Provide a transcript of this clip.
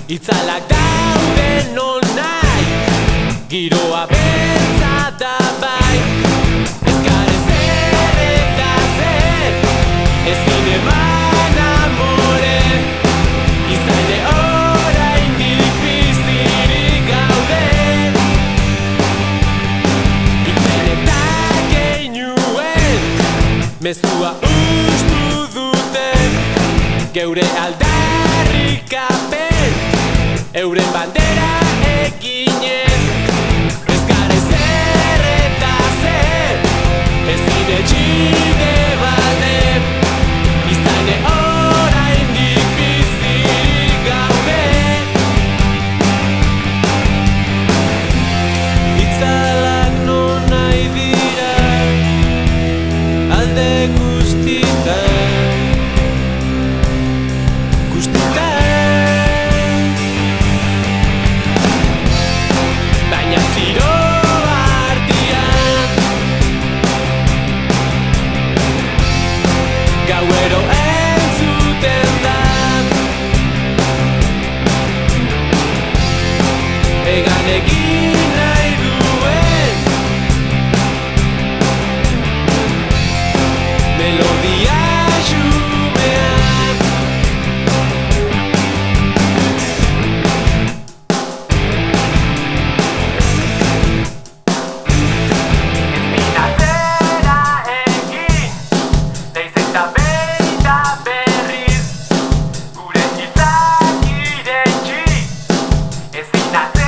Itzalak daude non nahi, giroa beltza da bai. Ez gare zer eta zer, ezin eman amore. Izale oraindik bizirik gaude. Itzen eta keinuen, mezua ustu duten, geure aldarrikapen, euren bandera eginez. Ez gare zer eta zer, ezin etxide balde. Izane oraindik bizirik gaude. Itzalak non nahi dira, alde guztitan. Baina tiro artean, gauero entzuten da. Egan egin nahi duen melodia xumean. Ezin atzera